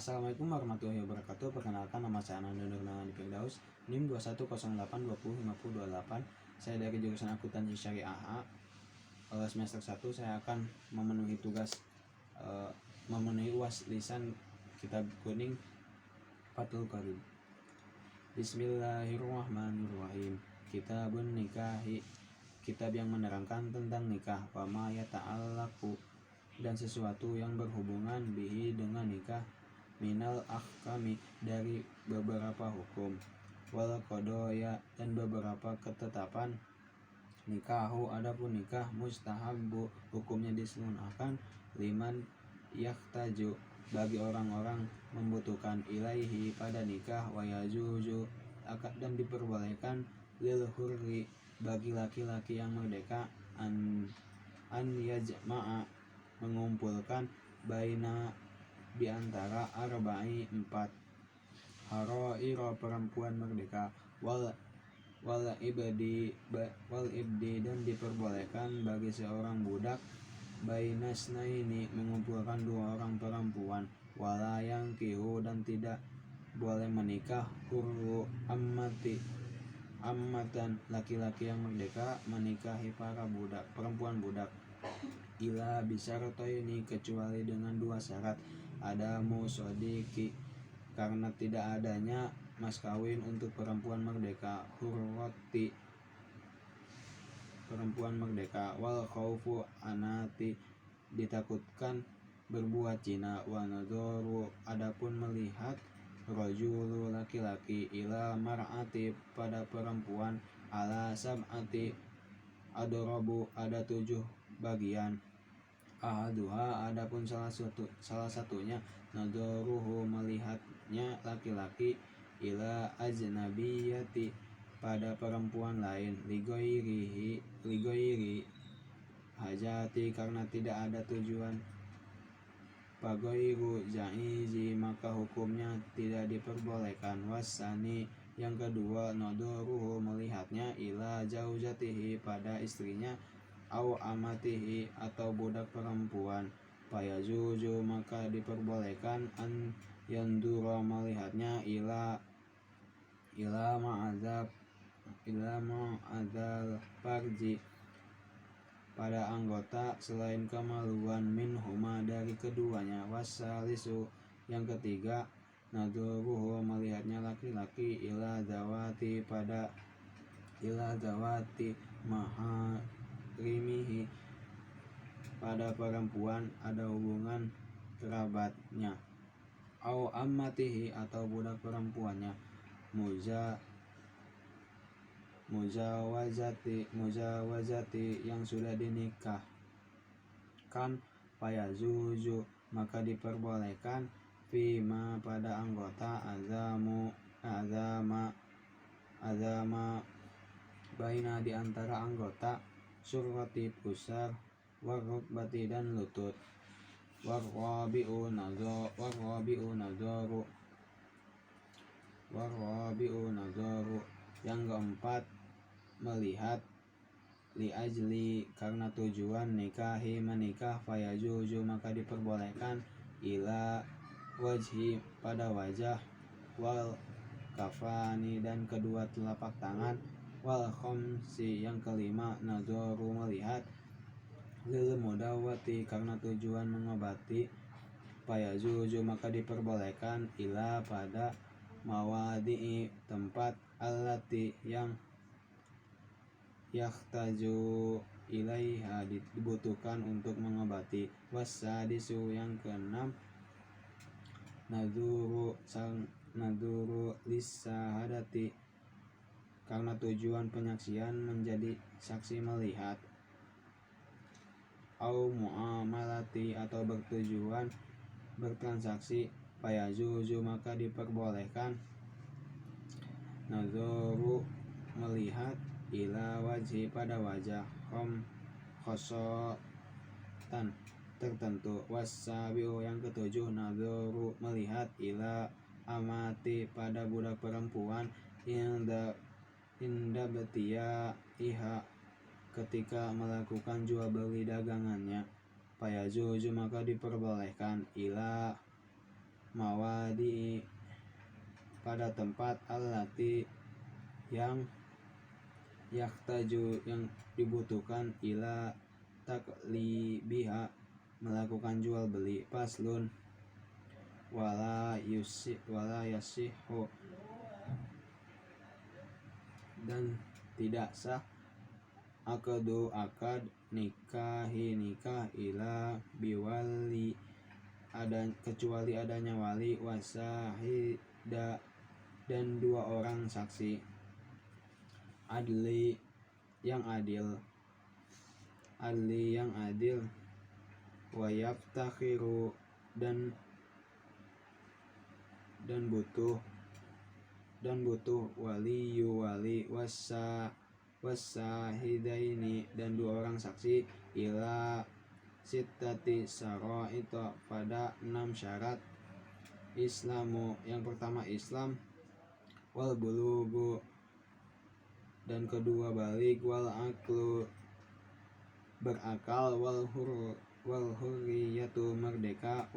Assalamualaikum warahmatullahi wabarakatuh. Perkenalkan, nama saya Ananda Nurnawan Firdaus, NIM 2108205028. Saya dari jurusan Akuntansi Syariah A. Semester 1 saya akan memenuhi tugas memenuhi UAS lisan kitab kuning Fathul Qorib. Bismillahirrahmanirrahim. Kitabun nikahi, kitab yang menerangkan tentang nikah. Wa ma yata'allaqu, dan sesuatu yang berhubungan bihi dengan nikah, minal ahkami, dari beberapa hukum, wal qadaya, dan beberapa ketetapan. Nikahu, adapun nikah, mustahabbu, hukumnya disunahkan, liman yahtaju, bagi orang-orang membutuhkan, ilaihi, pada nikah, wa yajuzu, dan diperbolehkan, lil hurri, bagi laki-laki yang merdeka, an yajma'a, mengumpulkan, baina, di antara arba'i, 4 haraira, perempuan merdeka, wal ibdi, dan diperbolehkan bagi seorang budak, bainasnaini, mengumpulkan 2 orang perempuan, wala yankihu, dan tidak boleh menikah, hurru ammatan, laki-laki yang merdeka menikahi para budak, perempuan budak, ila bisyarataini, kecuali dengan 2 syarat, ada musodiki, karena tidak adanya mas kawin untuk perempuan merdeka, hurroti, perempuan merdeka, wal khaufu anati, ditakutkan berbuat zina, wa nadharu, adapun melihat, rajulu, laki-laki, ila mar'ati, pada perempuan, ala sab'ati adorabu, ada 7 bagian, ahaduha, adapun salah satunya, nadharuhu, melihatnya laki-laki, ila ajnabiyati, pada perempuan lain, ligoiri hajati, karena tidak ada tujuan, pagoiru jaizi, maka hukumnya tidak diperbolehkan, wasani, yang kedua, nadharuhu, melihatnya, ila jauzatihi, pada istrinya, au amatihi, atau budak perempuan, fayajuzu, maka diperbolehkan, an yandura, melihatnya, ila ma'adzal farji, pada anggota selain kemaluan, minhuma, dari keduanya, wasalisu, yang ketiga, nadharuhu, melihatnya laki-laki, ila zawati maharimihi, pada perempuan ada hubungan kerabatnya, au ammatihi, atau budak perempuannya, muzawazati, yang sudah dinikahkan, fayajuzu, maka diperbolehkan, fima, pada anggota, azama baina, di antara anggota, surrati, pusar, warukbati, dan lutut, warrabi'u nadharu, yang keempat, melihat, liajli, karena tujuan, nikahi, menikah, fayajuzu, maka diperbolehkan, ila wajhi, pada wajah, wal kafani, dan kedua telapak tangan, wal khamsi, yang kelima, nadharu, melihat, lil mudawati, karena tujuan mengobati, fayajuzu, maka diperbolehkan, ila, pada mawadi'i, tempat, allati, yang yahtaju ilaiha, dibutuhkan untuk mengobati, wasadisu, yang keenam, nadhuru lisahadati, karena tujuan penyaksian menjadi saksi melihat, au muamalati, atau bertujuan bertransaksi, fayajuzu, maka diperbolehkan, nadharu, melihat, ila wajhi, pada wajah, khosotan, tertentu, wasabiu, yang ketujuh, nadharu, melihat, ila amati, pada budak perempuan, inda betia iha, ketika melakukan jual beli dagangannya, fayajuzu, maka diperbolehkan, ila mawadi pada tempat allati yang yahtaju yang dibutuhkan ila taklibiha melakukan jual beli. Paslun wala yasihu dan tidak sah akad nikah ila biwali kecuali adanya wali wasahida dan 2 orang saksi adli yang adil wayaftakhiru dan butuh wali wasahidaini dan 2 orang saksi ila sittati syara'ita pada 6 syarat. Islamu yang pertama Islam, wal bulugu dan kedua balik, wal aqlu berakal, wal hurriyatu merdeka,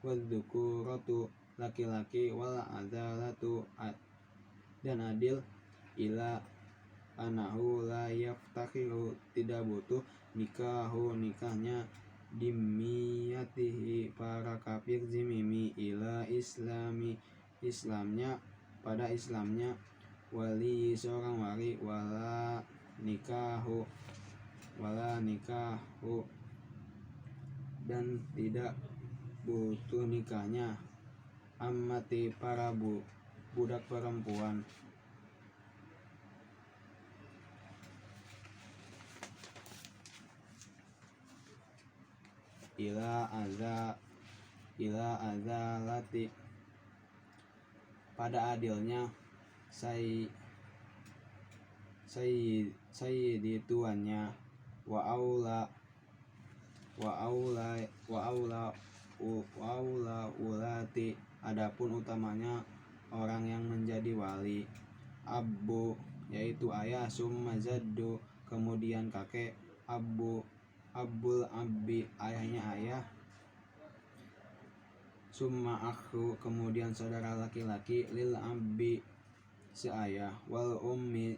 wadzukuratu laki-laki, wal adalatu dan adil, ila anahu la yaftakhiru tidak butuh nikahnya dimiyatihi para kafir zimimi ila islamnya pada Islamnya wali seorang wali wala nikahu dan tidak butuh nikahnya amati para budak perempuan. Ila azalati pada adilnya sayyidi tuannya wa aula ulati adapun utamanya orang yang menjadi wali. Abu yaitu ayah, summa jaddu kemudian kakek, abul abbi ayahnya ayah, summa akhu kemudian saudara laki-laki, lil abbi seayah, wal ummi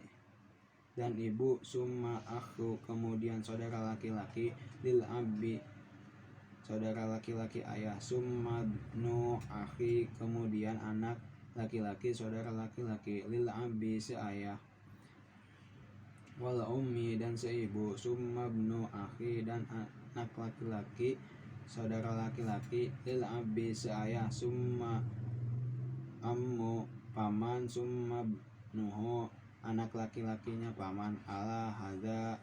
dan ibu, summa akhu kemudian saudara laki-laki, lil abbi saudara laki-laki ayah, summa ibnu akhi kemudian anak laki-laki saudara laki-laki, lil abbi seayah, wal ummi dan seibu, summa ibnu akhi dan anak laki-laki saudara laki-laki, lil abbi seayah, summa ammu paman, summa ibnuhu anak laki-lakinya paman, ala hadza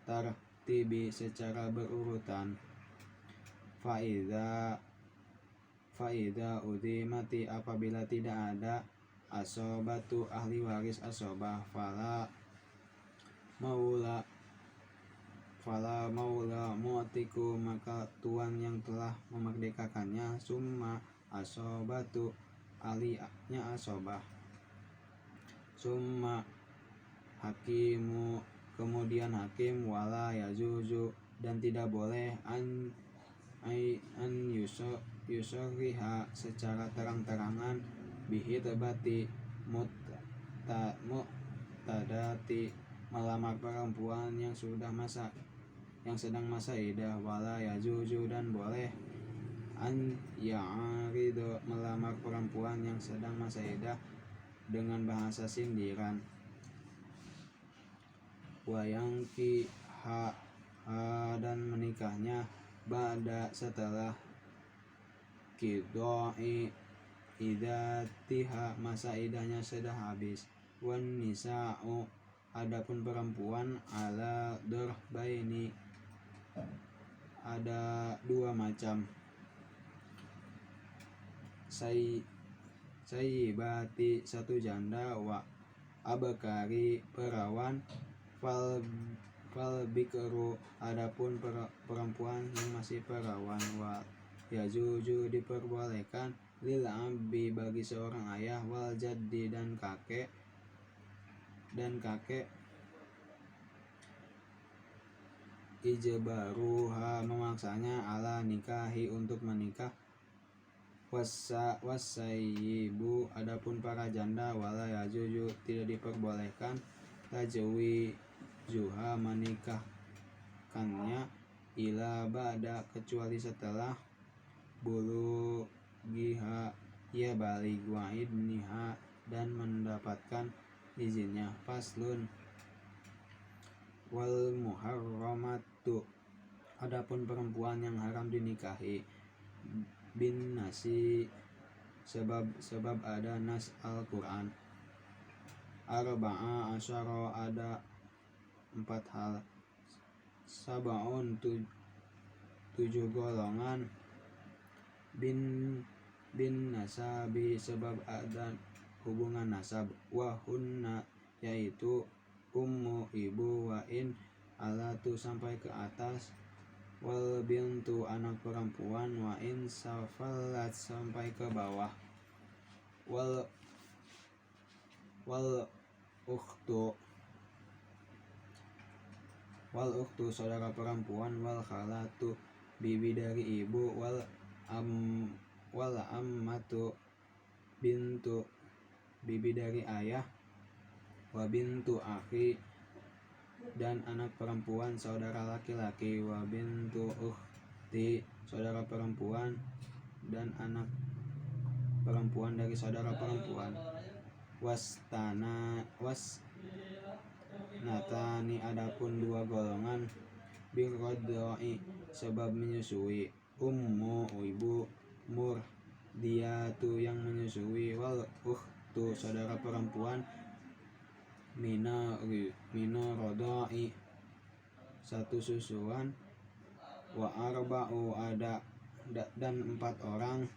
tartibi secara berurutan. Faida udhimati apabila tidak ada asobatu ahli waris asobah, fala maula mu'tiku maka tuan yang telah memerdekakannya, summa asobatu ahlinya asobah, summa hakimu kemudian hakim, wala yajuzu dan tidak boleh an yusoriha secara terang-terangan bihi tebati mu'tadati melamar perempuan yang sedang masa idah, wala yajuzu dan boleh an ya'ridu melamar perempuan yang sedang masa idah dengan bahasa sindiran. Wayangki dan menikahnya ba'da setelah qidai idatiha masa idahnya sudah habis. Wan nisa'u adapun perempuan ala darbaini ada 2 macam, sayyibati 1 janda, wa abkari perawan, fal bikru adapun perempuan yang masih perawan, wa yajuju diperbolehkan, lil abbi bagi seorang ayah, wal jaddi dan kakek ijbaruha memaksanya ala nikahi untuk menikah, Wasaibu adapun para janda wala yajuju tidak diperbolehkan tajwi juha menikahkannya ila ba'da kecuali setelah bulu giha ia balik wa idniha dan mendapatkan izinnya. Faslun wal muharramatu adapun perempuan yang haram dinikahi bin nasi sebab ada nas Al-Quran arba'a asyara ada 4 hal sabaun 7 golongan bin nasabi sebab ada hubungan nasab wahunna yaitu ummu ibu wa in alatu sampai ke atas wal bintu anak perempuan wa in safalat sampai ke bawah wal ukhtu saudara perempuan wal khalatu bibi dari ibu wal ammatu bintu bibi dari ayah wa bintu akhi dan anak perempuan saudara laki-laki wa bintu ukhti saudara perempuan dan anak perempuan dari saudara perempuan natani adapun 2 golongan birrodoi sebab menyusui ummu ibu mur dia tu yang menyusui wal ukhtu saudara perempuan mina rodoi 1 susuan wa arba'u ada dan 4 orang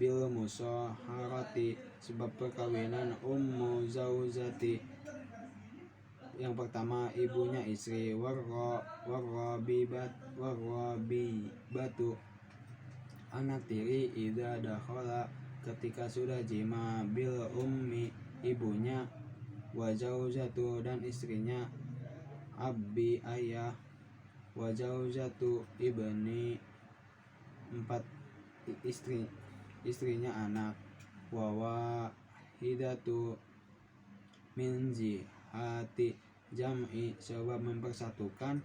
bil musaharati sebab perkawinan ummu zaujati yang pertama ibunya istri warrabibatu anak tiri idza dakhala ketika sudah jima bil ummi ibunya wa zaujatu dan istrinya abi ayah wa zaujatu ibni 4 istrinya anak wa wahidatu min jihati jam'i sebab mempersatukan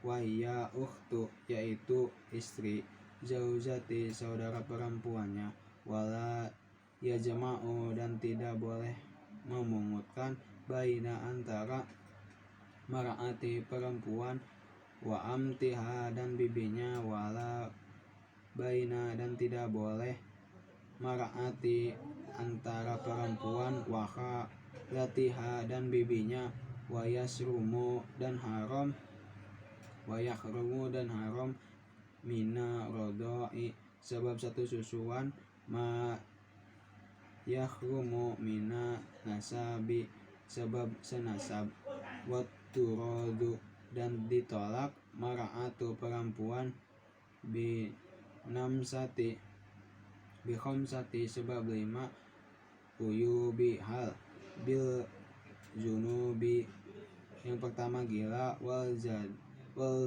wahya ukhtu yaitu istri zaujati saudara perempuannya wala yajma'u dan tidak boleh memungutkan baina antara mar'ati perempuan wa amtiha dan bibinya wala baina dan tidak boleh mar'ati antara perempuan wa khalatiha dan bibinya wa yahrumu dan haram mina rodoi sebab 1 susuan ma yahrumu mina nasabi sebab senasab watturodu dan ditolak mar'atu perempuan bi khamsati sebab 5 uyubi hal bil junubi yang pertama gila wal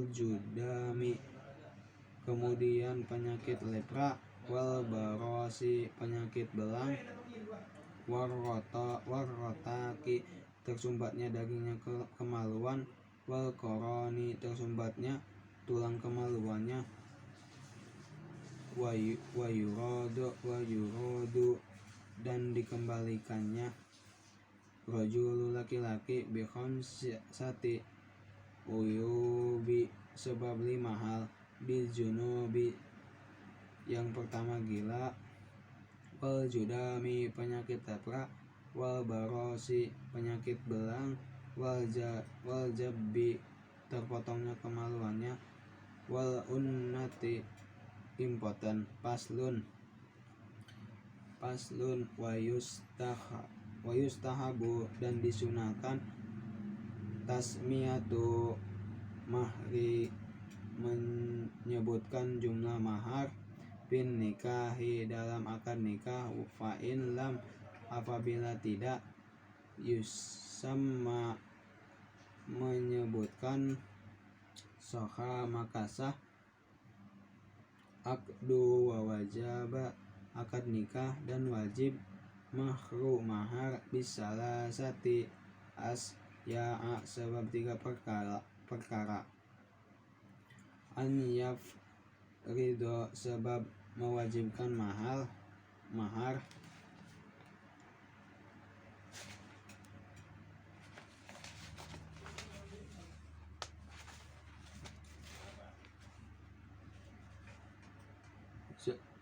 judami kemudian penyakit lepra wal barosi penyakit belang warrotaki tersumbatnya dagingnya kemaluan wal koroni tersumbatnya tulang kemaluannya wayurodu dan dikembalikannya rajulu laki-laki bi khamsati uyubi sebab 5 hal bil junubi yang pertama gila wal judami penyakit lepra wal barosi penyakit belang wal jabbi terpotongnya kemaluannya wal unnati impoten. Faslun wa yustahabu dan disunahkan tasmiyatu mahri menyebutkan jumlah mahar bin nikahi dalam akad nikah fa in lam apabila tidak yusamma menyebutkan soha makasah akdu wa wajaba akad nikah, dan wajib mahru mahar bisalasati asya'a sebab 3 perkara. An ridho sebab mewajibkan mahar,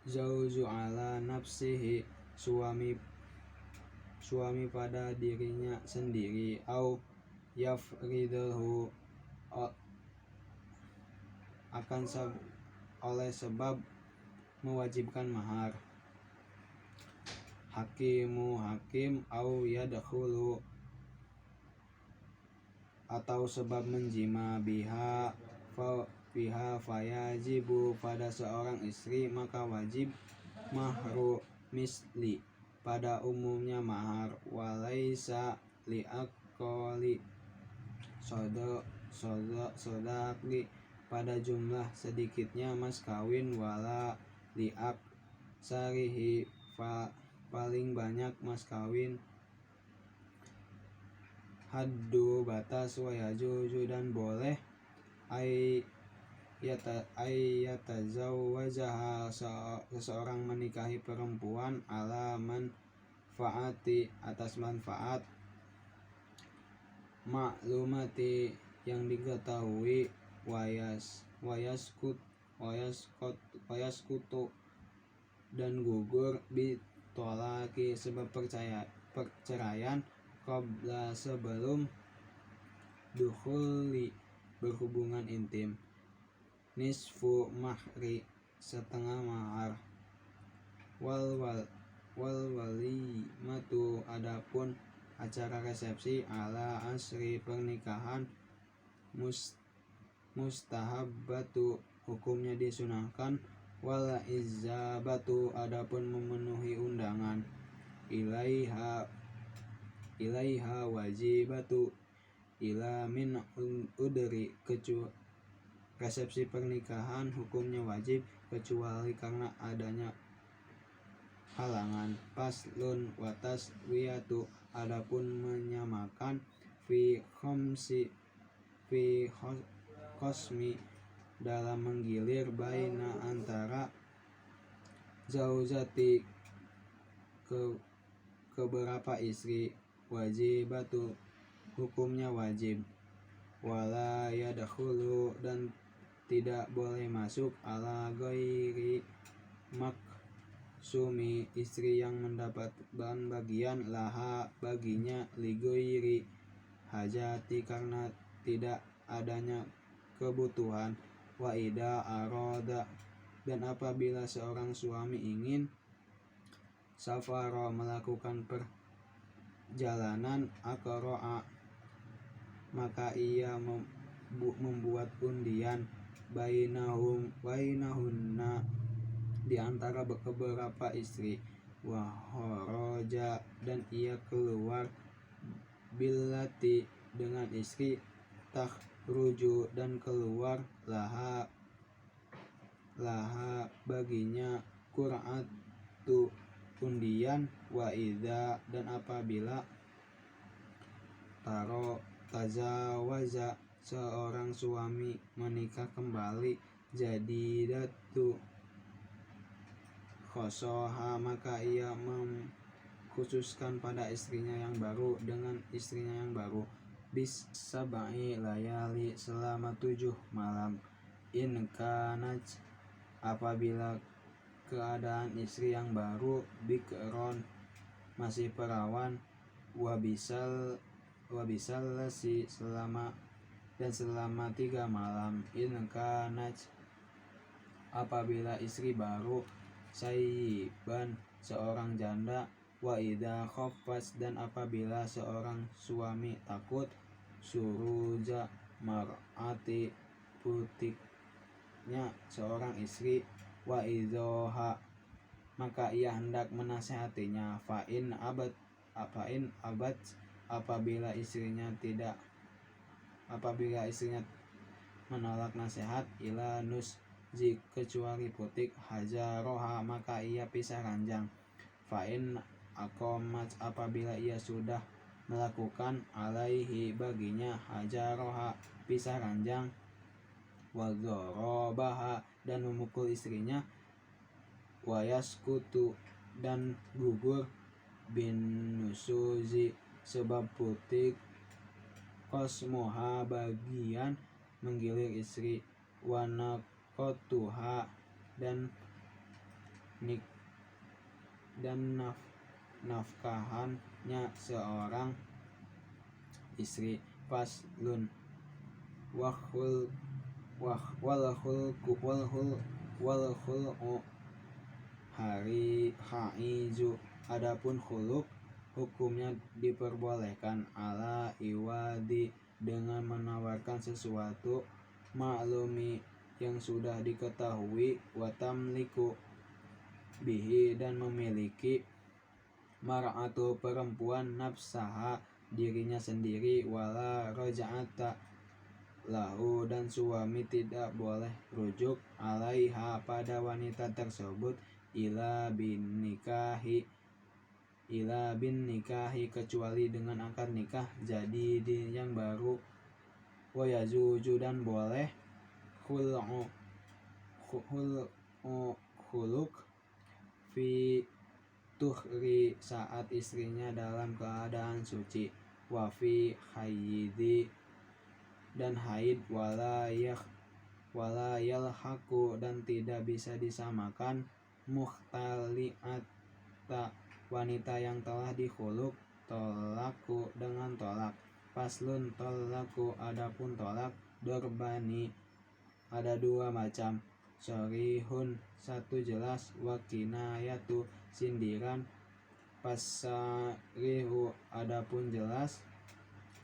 zauju ala nafsihi suami pada dirinya sendiri, au yafridahu akan oleh sebab mewajibkan mahar. Hakimu hakim au yadkhulu atau sebab menjima biha fayajibu pada seorang istri maka wajib mahru misli pada umumnya mahar, walaisa liaqali sodaqli pada jumlah sedikitnya mas kawin, wala liak sarihi paling banyak mas kawin. Haddu batas wa yajuju dan boleh yatazawwajaha seseorang menikahi perempuan ala manfaati atas manfaat maklumati yang diketahui, wayaskutu dan gugur bitolaki sebab perceraian qabla sebelum dukhuli berhubungan intim. Nisfu mahri setengah mahar. Wal walimatu adapun acara resepsi ala asri pernikahan mustahabbatu hukumnya disunahkan. Wal izabatu adapun memenuhi undangan ilaiha wajibatu ila min udri resepsi pernikahan hukumnya wajib kecuali karena adanya halangan. Paslun watas wiyatu adapun menyamakan fi khosmi dalam menggilir baina antara zaujati keberapa istri, wajibatu hukumnya wajib, wala yadkhulu dan tidak boleh masuk ala ghairi maksumi istri yang mendapat bagian laha baginya ligoiri hajati karena tidak adanya kebutuhan. Wa ida aroda dan apabila seorang suami ingin safara melakukan perjalanan akroa maka ia membuat undian bainahunna di antara beberapa istri, wa kharaja dan ia keluar billati dengan istri takhruju dan keluar laha baginya qur'atu undian. Wa idza dan apabila tazawaja seorang suami menikah kembali jadidatu khosoha maka ia mengkhususkan pada istrinya yang baru dengan istrinya yang baru bis sabai layali selama 7 malam. In kanaj apabila keadaan istri yang baru bikron masih perawan, wabisal lasi selama 3 malam. In kanaj apabila istri baru sayyiban seorang janda, wa idza khaffas dan apabila seorang suami takut suruja mar'ati putiknya seorang istri, wa idzoha maka ia hendak menasihatinya. Fa'in abad apabila istrinya menolak nasihat, ila kecuali putik, hajaroha maka ia pisah ranjang. Fa'in akomat apabila ia sudah melakukan alaihi baginya hajaroha pisah ranjang, wadorobaha dan memukul istrinya, wayaskutu dan gugur, bin nusuzi sebab putik, kosmoha bagian menggilir istri, wanakotuha dan nafkahannya seorang istri. Faslun walhul'u haizu adapun khuluk hukumnya diperbolehkan ala iwadi dengan menawarkan sesuatu maklumi yang sudah diketahui, watamliku bihi dan memiliki mar'atu perempuan nafsaha dirinya sendiri, wala raja'ata lahu dan suami tidak boleh rujuk alaiha pada wanita tersebut, ila bin nikahi kecuali dengan akad nikah jadi yang baru, wayajuju dan boleh khuluk fi tuhri saat istrinya dalam keadaan suci, wafi haidi dan haid, wala yalhaku dan tidak bisa disamakan mukhtali'ata wanita yang telah dikhuluk tolaku dengan tolak. Faslun tolaku adapun tolak, dorbani ada dua macam, sorihun satu jelas, wakinayatu sindiran. Pasarihu adapun jelas,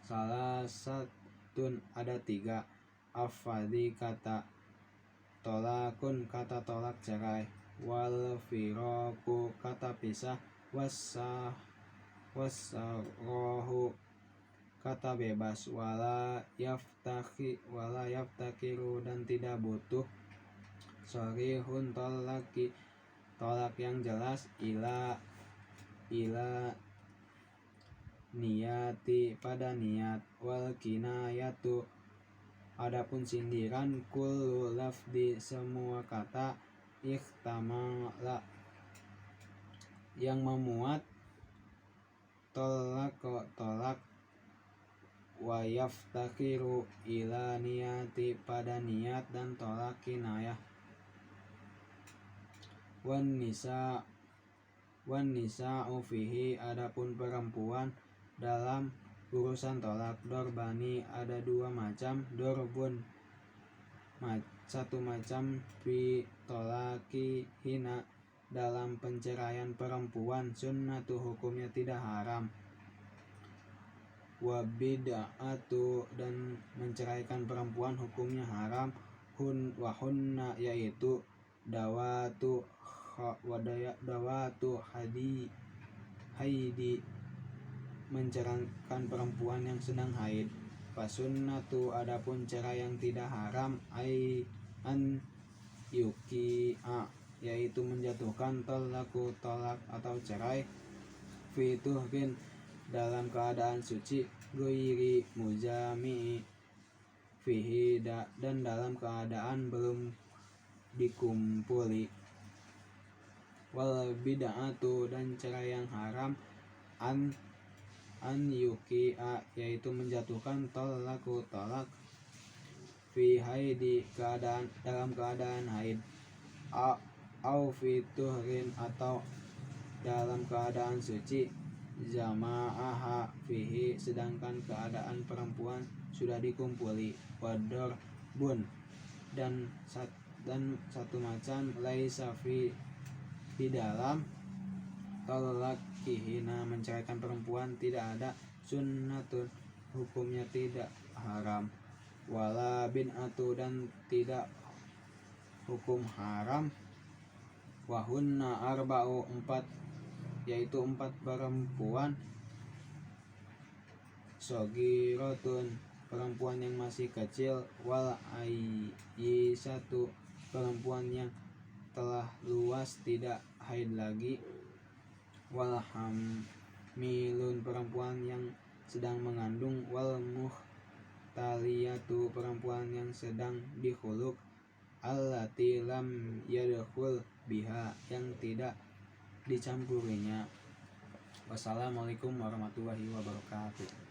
salasatun ada tiga, afadi kata tolakun kata tolak cerai, wal firoku kata pisah, wasarohu kata bebas, wala yaftakiru dan tidak butuh sorihun tolak yang jelas, ila niyati pada niat, wal kinayatu adapun sindiran, kullu lafdi semua kata, ikhtamala yang memuat tolak, wa yaftakiru ila niyati pada niat dan tolak kinayah. Wan nisa'u fihi adapun perempuan dalam urusan tolak, dorbani ada dua macam, dorbun satu macam, fi tolaki hina dalam penceraian perempuan, sunnatu hukumnya tidak haram, wabida'atu dan menceraikan perempuan hukumnya haram, wahunna yaitu dawatu haidi menceraikan perempuan yang sedang haid. Fasunnatu adapun cerai yang tidak haram, an yuki'a yaitu menjatuhkan tolaku tolak atau cerai, fituhrin dalam keadaan suci, ghairi mujami'i fihi dan dalam keadaan belum dikumpuli, wal bid'atu dan cerai yang haram, an yuki'a yaitu menjatuhkan tolaku tolak, fi haidi dalam keadaan haid, au fi tuhrin atau dalam keadaan suci, jama'aha fihi sedangkan keadaan perempuan sudah dikumpuli, wador bun dan satu macam, laisa fi di dalam tolakihina menceraikan perempuan tidak ada, sunnatun hukumnya tidak haram, wala bin'atu dan tidak hukum haram, wahunna arba'u empat yaitu empat perempuan, sogirotun perempuan yang masih kecil, wal ayyisatu perempuan yang telah luas tidak haid lagi, wal hamilun perempuan yang sedang mengandung, wal muhtaliyatu perempuan yang sedang dikhuluk, allati lam yadkhul biha yang tidak dicampurinya. Wassalamualaikum warahmatullahi wabarakatuh.